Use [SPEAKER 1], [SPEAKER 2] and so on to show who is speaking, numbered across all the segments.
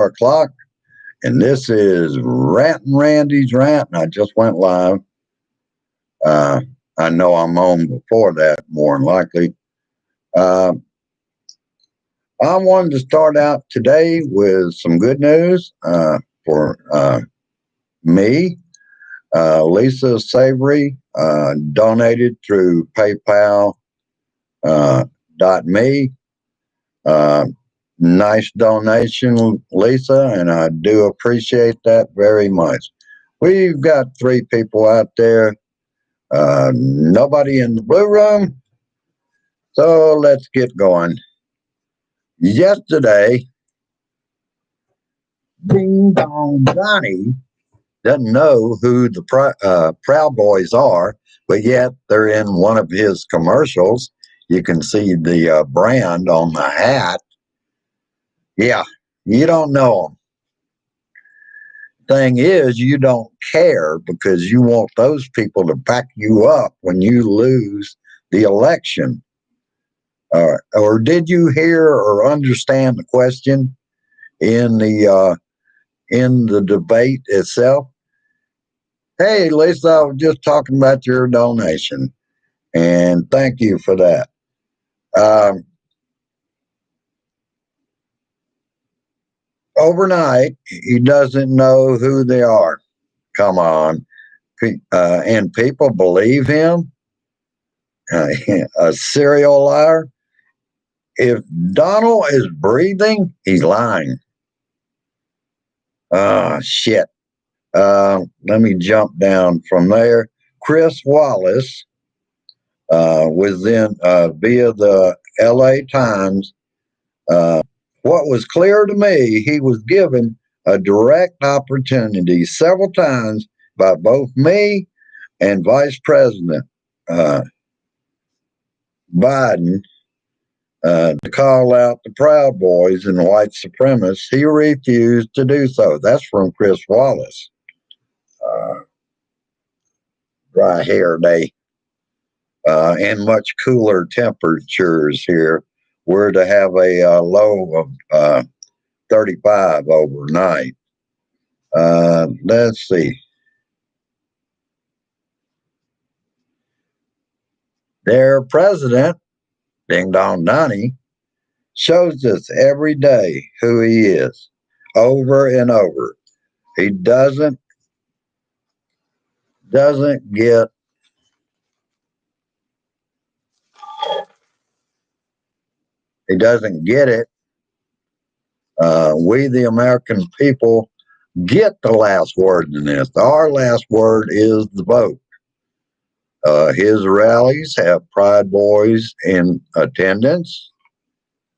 [SPEAKER 1] o'clock, and this is Rantin' Randy's Rant, and I just went live. Uh, I know I'm on before that, more than likely. Uh, I wanted to start out today with some good news for me. Lisa Savory donated through PayPal .me. Uh, nice donation, Lisa, and I do appreciate that very much. We've got 3 people out there, nobody in the blue room, so let's get going. Yesterday, Ding Dong Johnny doesn't know who the Proud Boys are, but yet they're in one of his commercials. You can see the brand on the hat. Yeah, you don't know them. Thing is, you don't care because you want those people to back you up when you lose the election. Or did you hear or understand the question in the debate itself? Hey, Lisa, I was just talking about your donation, and thank you for that. Overnight, he doesn't know who they are. Come on. And people believe him? A serial liar? If Donald is breathing, he's lying. Oh, shit. Let me jump down from there. Chris Wallace was in via the LA Times. What was clear to me, he was given a direct opportunity several times by both me and Vice President Biden to call out the Proud Boys and white supremacists. He refused to do so. That's from Chris Wallace. Dry hair day and much cooler temperatures here. We're to have a low of 35 overnight. Let's see. Their president, Ding Dong Donnie, shows us every day who he is, over and over. He doesn't get it. We, the American people, get the last word in this. Our last word is the vote. His rallies have Pride Boys in attendance,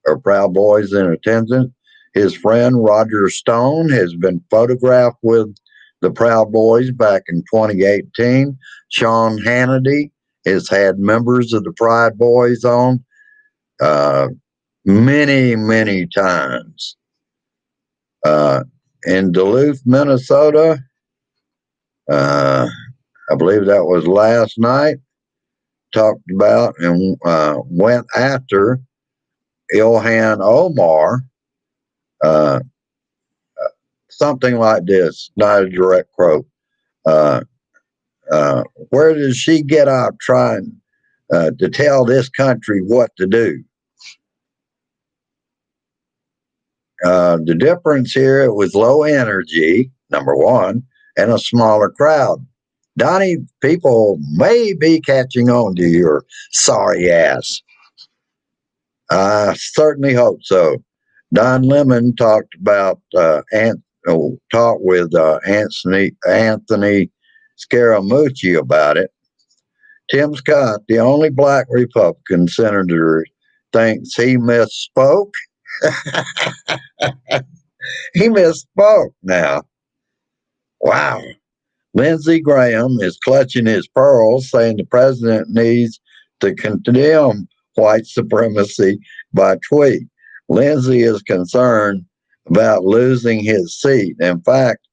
[SPEAKER 1] or Proud Boys in attendance. His friend Roger Stone has been photographed with the Proud Boys back in 2018. Sean Hannity has had members of the Pride Boys on many, many times. In Duluth, Minnesota, I believe that was last night, talked about and went after Ilhan Omar, something like this, not a direct quote. Where does she get out trying to tell this country what to do? The difference here, it was low energy, number one, and a smaller crowd. Donnie, people may be catching on to your sorry ass. I certainly hope so. Don Lemon talked about talked with Anthony Scaramucci about it. Tim Scott, the only black Republican senator, thinks he misspoke. He misspoke now. Wow. Lindsey Graham is clutching his pearls, saying the president needs to condemn white supremacy by tweet. Lindsey is concerned about losing his seat. In fact,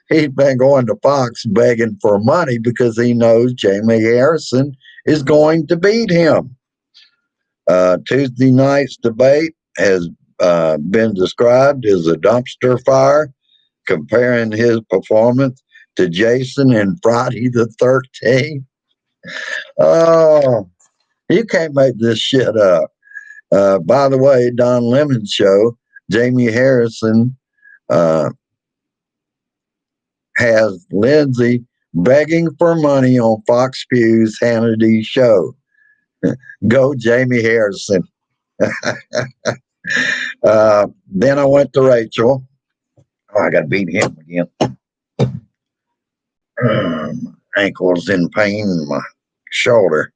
[SPEAKER 1] he's been going to Fox begging for money because he knows Jamie Harrison is going to beat him. Tuesday night's debate has been described as a dumpster fire, comparing his performance to Jason in Friday the 13th. Oh, you can't make this shit up. By the way, Don Lemon's show, Jamie Harrison has Lindsay begging for money on Fox News Hannity show. Go, Jamie Harrison. Then I went to Rachel. Oh, I got to beat him again. Ankles in pain in my shoulder.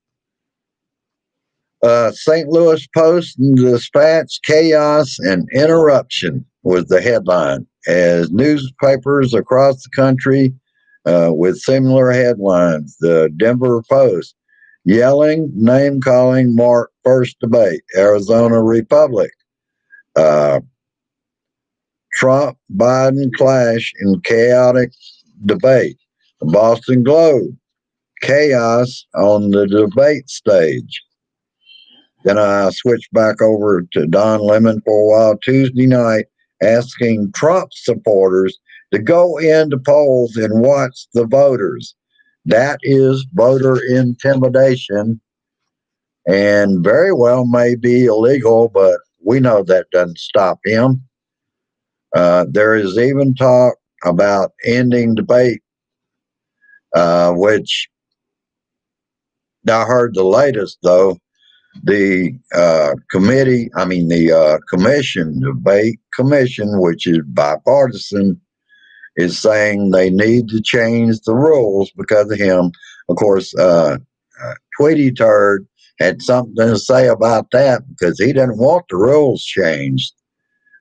[SPEAKER 1] St. Louis Post and Dispatch, chaos and interruption was the headline, as newspapers across the country with similar headlines. The Denver Post, yelling, name calling, mark first debate, Arizona Republic. Trump Biden clash in chaotic debate. The Boston Globe, chaos on the debate stage. Then I switched back over to Don Lemon for a while Tuesday night, asking Trump supporters to go into polls and watch the voters. That is voter intimidation and very well may be illegal, but we know that doesn't stop him. There is even talk about ending debate, which I heard the latest, though. The commission, debate commission, which is bipartisan, is saying they need to change the rules because of him. Of course, Tweety Turd had something to say about that because he didn't want the rules changed.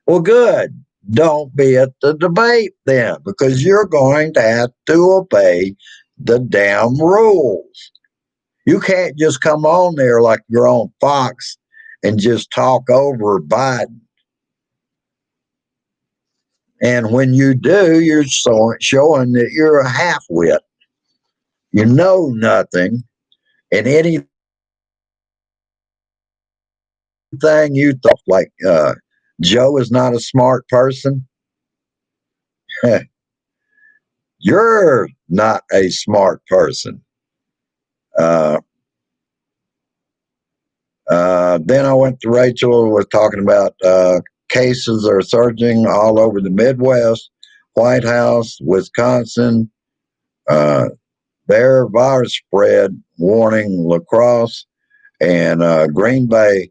[SPEAKER 1] Well, good. Don't be at the debate then, because you're going to have to obey the damn rules. You can't just come on there like you're on Fox and just talk over Biden. And when you do, you're showing that you're a half-wit. You know nothing. And anything you thought, like Joe is not a smart person, you're not a smart person. Then I went to Rachel, was talking about cases are surging all over the Midwest, White House, Wisconsin, their virus spread warning, La Crosse and Green Bay.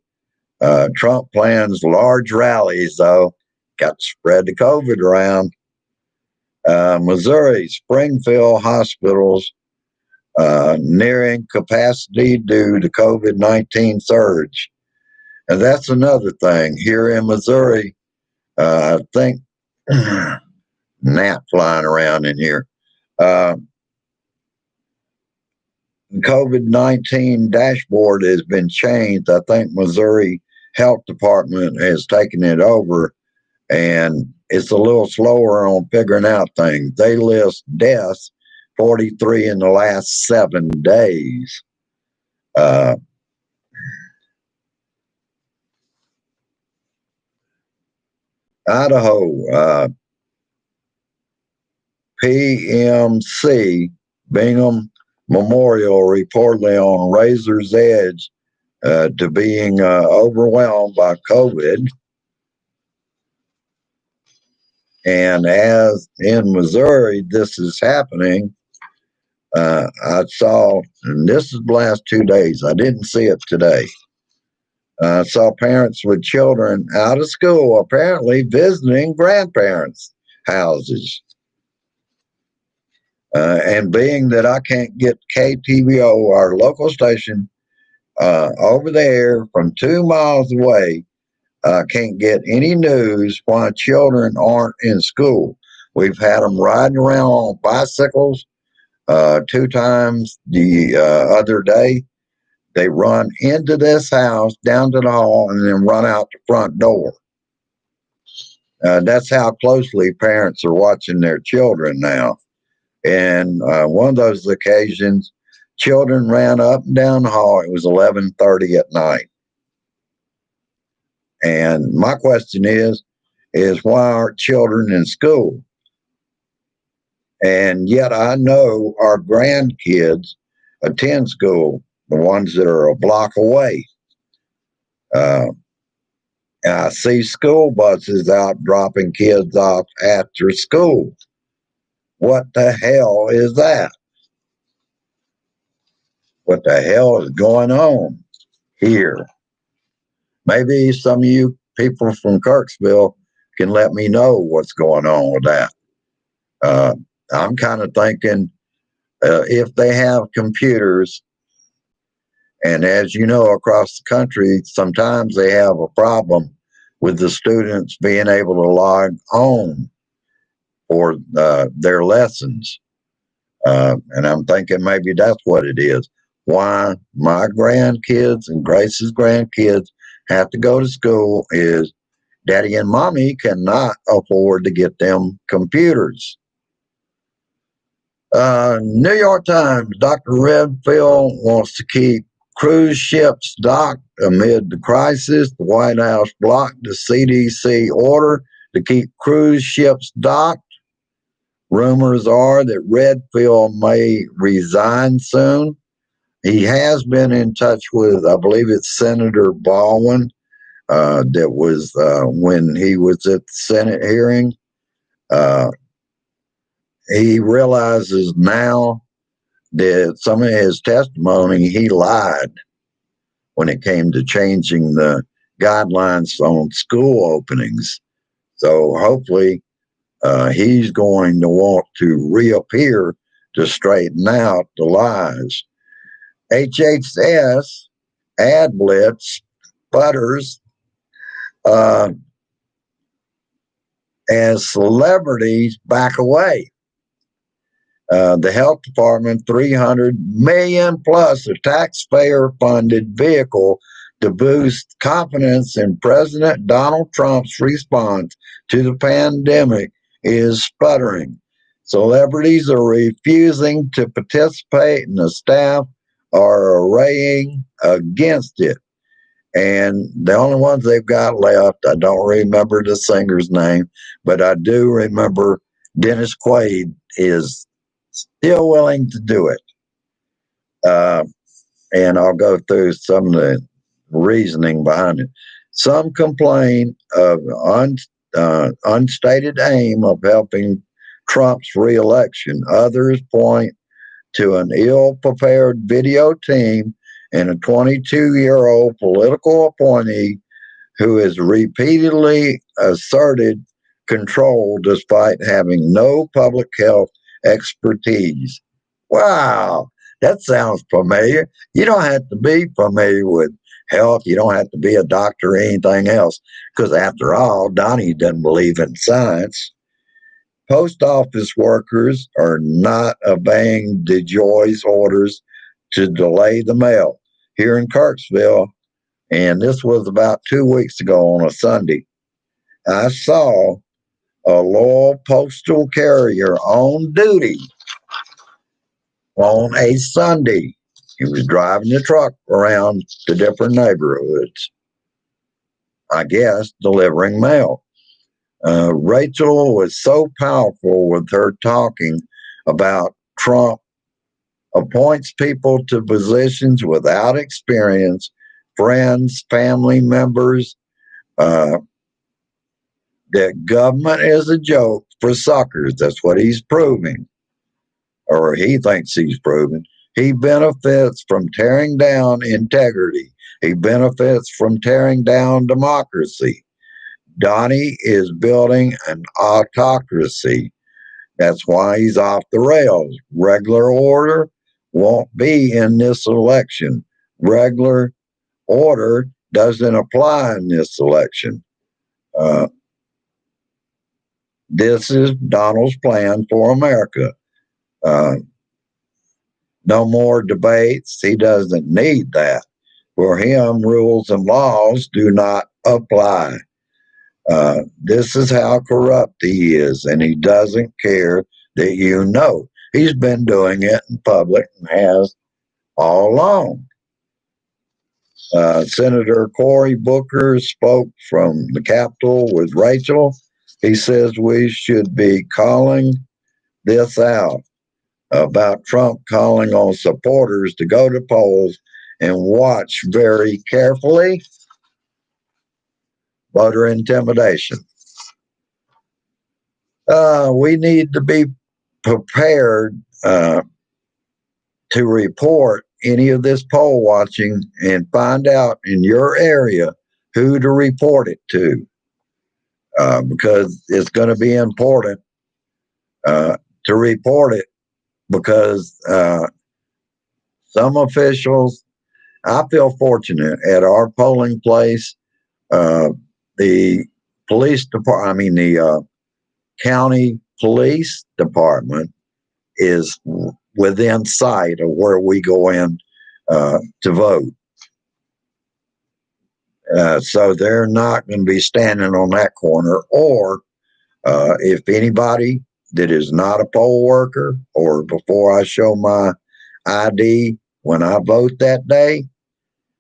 [SPEAKER 1] Trump plans large rallies, though. Got to spread the COVID around. Missouri, Springfield hospitals nearing capacity due to COVID-19 surge. And that's another thing. Here in Missouri, I think gnat flying around in here. COVID-19 dashboard has been changed. I think Missouri Health Department has taken it over, and it's a little slower on figuring out things. They list deaths, 43 in the last 7 days. Idaho, PMC, Bingham Memorial, reportedly on razor's edge to being overwhelmed by COVID. And as in Missouri, this is happening. I saw, and this is the last 2 days, I didn't see it today. I saw parents with children out of school apparently visiting grandparents' houses. And being that I can't get KTVO, our local station, over there from 2 miles away, can't get any news why children aren't in school. We've had them riding around on bicycles 2 times the other day. They run into this house, down to the hall, and then run out the front door. That's how closely parents are watching their children now. And one of those occasions, children ran up and down the hall. It was 11:30 at night. And my question is why aren't children in school? And yet I know our grandkids attend school, the ones that are a block away. Uh, and I see school buses out dropping kids off after school. What the hell is that? What the hell is going on here? Maybe some of you people from Kirksville can let me know what's going on with that. Uh, I'm kind of thinking if they have computers, and as you know, across the country, sometimes they have a problem with the students being able to log on for their lessons. And I'm thinking maybe that's what it is. Why my grandkids and Grace's grandkids have to go to school is Daddy and Mommy cannot afford to get them computers. New York Times, Dr. Redfield wants to keep cruise ships docked amid the crisis. The White House blocked the CDC order to keep cruise ships docked. Rumors are that Redfield may resign soon. He has been in touch with, I believe it's Senator Baldwin, that was when he was at the Senate hearing. Uh, he realizes now that some of his testimony, he lied when it came to changing the guidelines on school openings. So hopefully he's going to want to reappear to straighten out the lies. HHS ad blitz sputters uh, as celebrities back away. The health department, 300 million plus a taxpayer funded vehicle to boost confidence in President Donald Trump's response to the pandemic, is sputtering. Celebrities are refusing to participate, and the staff are arraying against it. And the only ones they've got left, I don't remember the singer's name, but I do remember Dennis Quaid is still willing to do it. Uh, and I'll go through some of the reasoning behind it. Some complain of unstated aim of helping Trump's reelection. Others point to an ill-prepared video team and a 22-year-old political appointee who has repeatedly asserted control despite having no public health expertise. Wow, that sounds familiar. You don't have to be familiar with health. You don't have to be a doctor or anything else, because after all, Donnie doesn't believe in science. Post office workers are not obeying DeJoy's orders to delay the mail here in Kirksville. And this was about 2 weeks ago on a Sunday. I saw a loyal postal carrier on duty on a Sunday. He was driving the truck around to different neighborhoods, I guess, delivering mail. Rachel was so powerful with her talking about Trump appoints people to positions without experience, friends, family members, uh, that government is a joke for suckers. That's what he's proving, or he thinks he's proving. He benefits from tearing down integrity. He benefits from tearing down democracy. Donnie is building an autocracy. That's why he's off the rails. Regular order won't be in this election. Regular order doesn't apply in this election. Uh, this is Donald's plan for America. Uh, no more debates. He doesn't need that. For him, rules and laws do not apply. This is how corrupt he is, and he doesn't care that you know. He's been doing it in public and has all along. Senator Cory Booker spoke from the Capitol with Rachel. He says we should be calling this out about Trump calling on supporters to go to polls and watch very carefully voter intimidation. We need to be prepared to report any of this poll watching and find out in your area who to report it to, because it's going to be important to report it, because some officials, I feel fortunate at our polling place, the police department, I mean, the county police department is within sight of where we go in to vote. So they're not going to be standing on that corner. Or if anybody that is not a poll worker, or before I show my ID when I vote that day,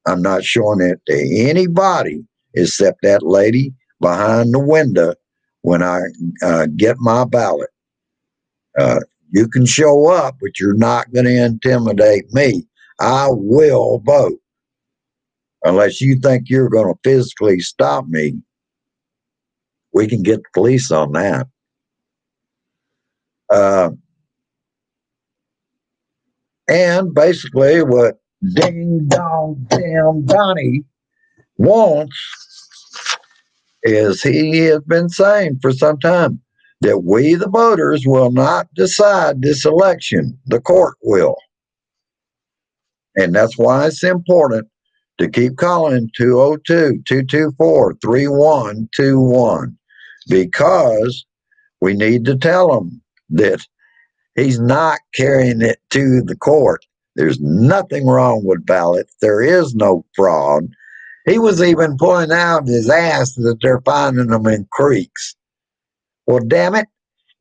[SPEAKER 1] I'm not showing it to anybody except that lady behind the window when I get my ballot. You can show up, but you're not going to intimidate me. I will vote unless you think you're going to physically stop me. We can get the police on that. And basically, what Ding Dong Damn Donnie wants is, he has been saying for some time that we, the voters, will not decide this election. The court will. And that's why it's important to keep calling 202-224-3121, because we need to tell him that he's not carrying it to the court. There's nothing wrong with ballots. There is no fraud. He was even pointing out his ass that they're finding them in creeks. Well, damn it,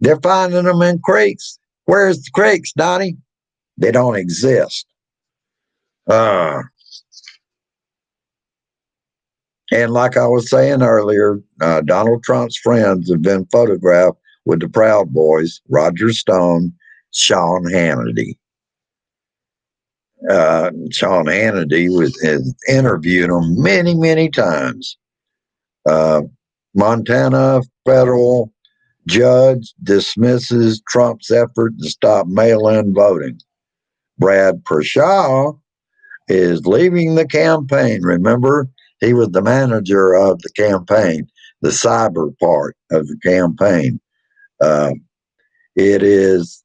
[SPEAKER 1] they're finding them in creeks. Where's the creeks, Donnie? They don't exist. And like I was saying earlier, Donald Trump's friends have been photographed with the Proud Boys, Roger Stone, Sean Hannity. Sean Hannity has interviewed him many, many times. Montana federal judge dismisses Trump's effort to stop mail-in voting. Brad Pershaw is leaving the campaign. Remember, he was the manager of the campaign, the cyber part of the campaign. It is,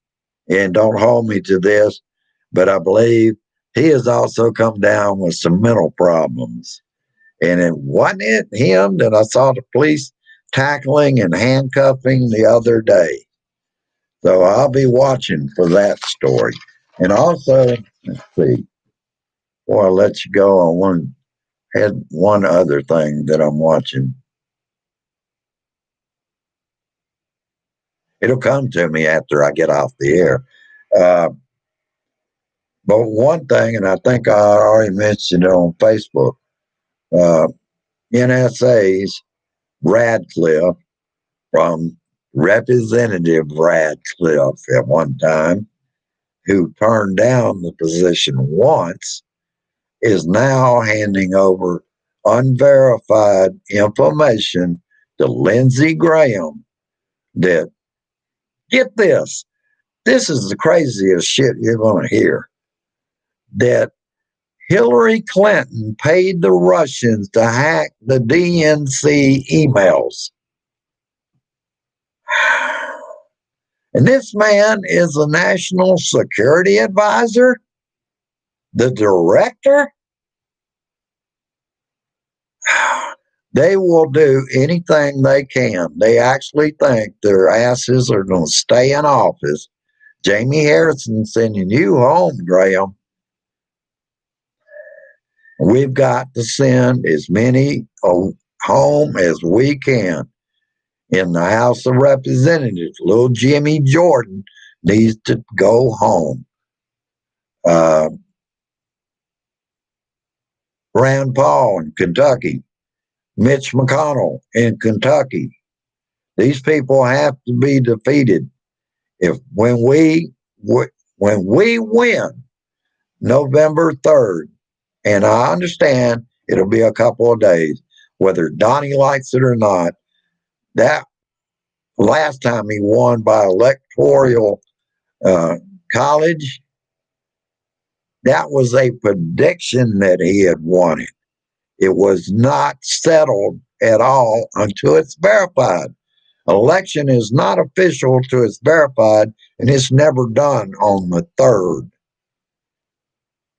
[SPEAKER 1] and don't hold me to this, but I believe he has also come down with some mental problems. And it wasn't it him that I saw the police tackling and handcuffing the other day. So I'll be watching for that story. And also, let's see, before I let you go, I had one other thing that I'm watching. It'll come to me after I get off the air. But one thing, and I think I already mentioned it on Facebook, NSA's Radcliffe, from Representative Radcliffe at one time, who turned down the position once, is now handing over unverified information to Lindsey Graham that, get this is the craziest shit you're going to hear, that Hillary Clinton paid the Russians to hack the DNC emails. And this man is a national security advisor, the director. They will do anything they can. They actually think their asses are going to stay in office. Jamie Harrison sending you home, Graham. We've got to send as many home as we can. In the House of Representatives, little Jimmy Jordan needs to go home. Rand Paul in Kentucky, Mitch McConnell in Kentucky. These people have to be defeated. If when we win November 3rd, and I understand it'll be a couple of days, whether Donnie likes it or not, that last time he won by electoral uh, college, that was a prediction that he had won it. It was not settled at all until it's verified. Election is not official till it's verified, and it's never done on the 3rd.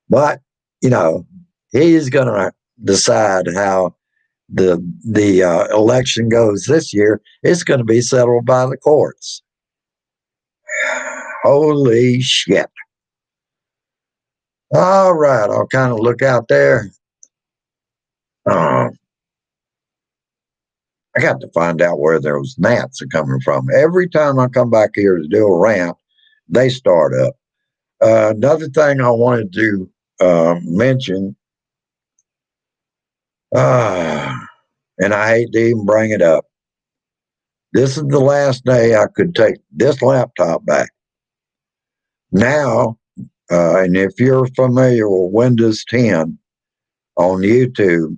[SPEAKER 1] But, you know, he's going to decide how the election goes this year. It's going to be settled by the courts. Holy shit. All right, I'll kind of look out there. Uh, I got to find out where those gnats are coming from. Every time I come back here to do a rant, they start up. Another thing I wanted to mention, and I hate to even bring it up. This is the last day I could take this laptop back. Now, and if you're familiar with Windows 10 on YouTube,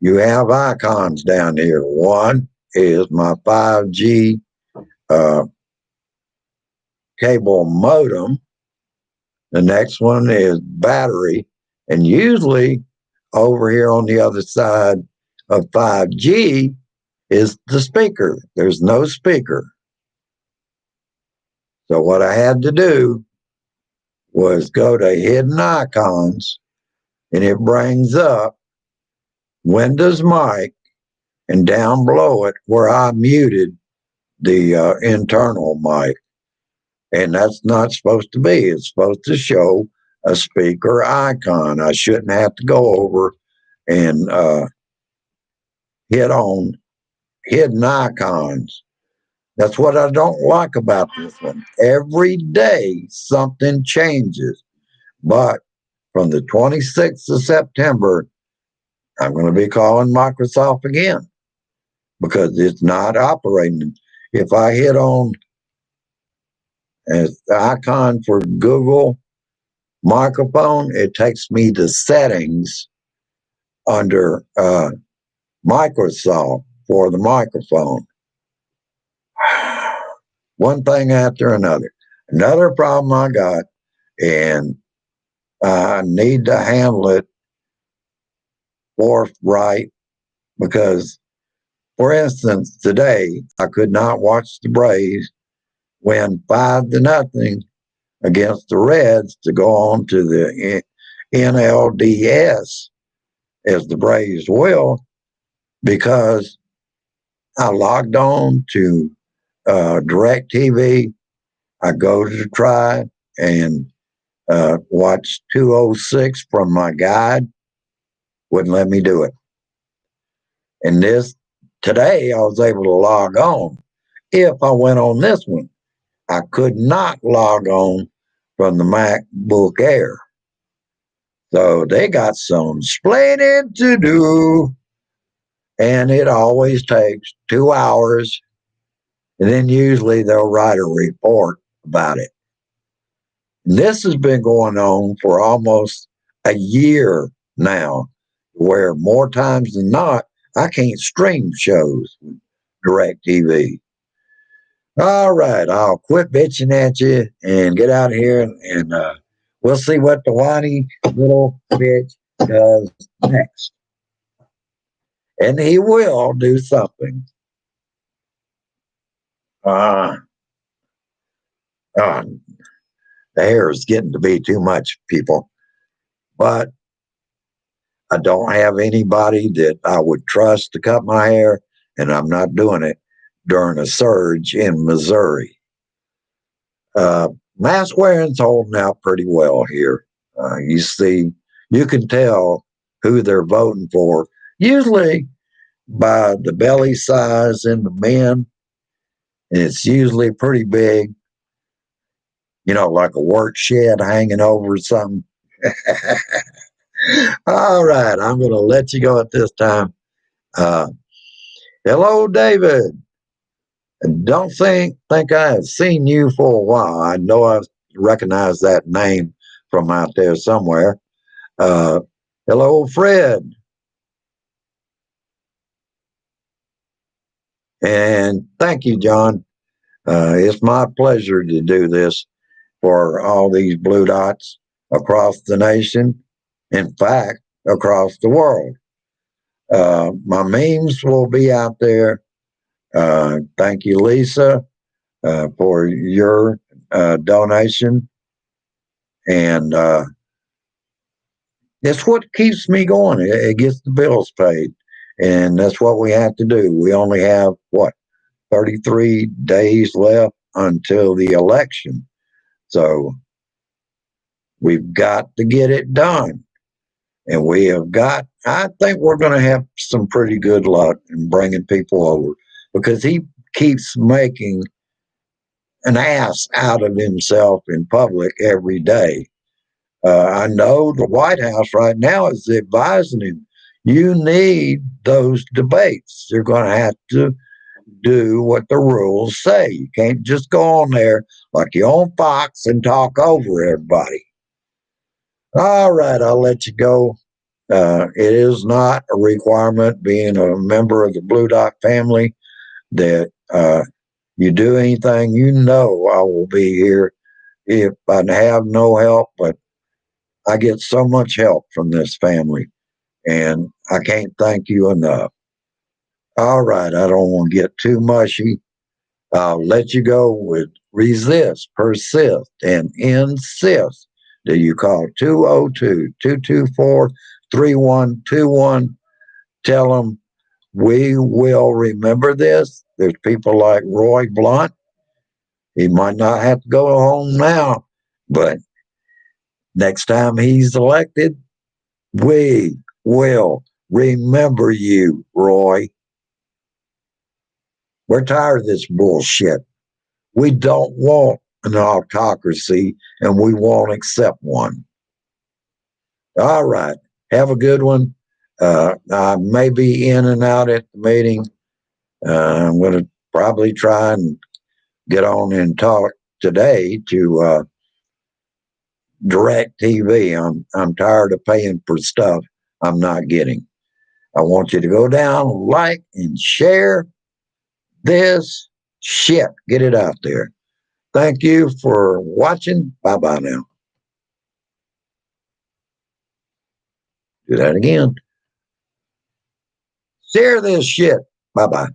[SPEAKER 1] you have icons down here. One is my 5G uh, cable modem. The next one is battery. And usually over here on the other side of 5G is the speaker. There's no speaker. So what I had to do was go to hidden icons, and it brings up Windows mic, and down below it where I muted the internal mic. And that's not supposed to be. It's supposed to show a speaker icon. I shouldn't have to go over and hit on hidden icons. That's what I don't like about this one. Every day something changes. But from the 26th of September, I'm going to be calling Microsoft again because it's not operating. If I hit on the icon for Google microphone, it takes me to settings under Microsoft for the microphone. One thing after another. Another problem I got, and I need to handle it forthright because, for instance, today I could not watch the Braves win 5-0 against the Reds to go on to the NLDS as the Braves will because I logged on to DirecTV. I go to try and watch 206 from my guide. Wouldn't let me do it. And today I was able to log on. If I went on this one, I could not log on from the MacBook Air. So they got some explaining to do. And it always takes 2 hours. And then usually they'll write a report about it. And this has been going on for almost a year now, where more times than not, I can't stream shows with DirecTV. All right, I'll quit bitching at you and get out of here, and we'll see what the whiny little bitch does next. And he will do something. Uh, uh, the hair is getting to be too much, people. But I don't have anybody that I would trust to cut my hair, and I'm not doing it during a surge in Missouri. Mask wearing's holding out pretty well here. You see, you can tell who they're voting for, usually by the belly size in the men, and it's usually pretty big, like a work shed hanging over something. All right, I'm going to let you go at this time. Uh, hello, David. Don't think I have seen you for a while. I know I recognize that name from out there somewhere. Uh, hello, Fred. And thank you, John. It's my pleasure to do this for all these blue dots across the nation. In fact, across the world. My memes will be out there. Thank you, Lisa, for your donation. And it's what keeps me going. It gets the bills paid. And that's what we have to do. We only have, what, 33 days left until the election. So we've got to get it done. And we have got, I think we're going to have some pretty good luck in bringing people over because he keeps making an ass out of himself in public every day. I know the White House right now is advising him, you need those debates. You're going to have to do what the rules say. You can't just go on there like you're on Fox and talk over everybody. All right, I'll let you go. It is not a requirement, being a member of the Blue Dot family, that you do anything. You know, I will be here if I have no help, but I get so much help from this family, and I can't thank you enough. All right, I don't want to get too mushy. I'll let you go with resist, persist, and insist that you call 202-224-3121. Tell them we will remember this. There's people like Roy Blunt. He might not have to go home now, but next time he's elected, we will remember you, Roy. We're tired of this bullshit. We don't want an autocracy, and we won't accept one. All right. Have a good one. I may be in and out at the meeting. I'm going to probably try and get on and talk today to direct TV. I'm tired of paying for stuff I'm not getting. I want you to go down, like, and share this shit. Get it out there. Thank you for watching. Bye bye now. Do that again. Share this shit. Bye bye.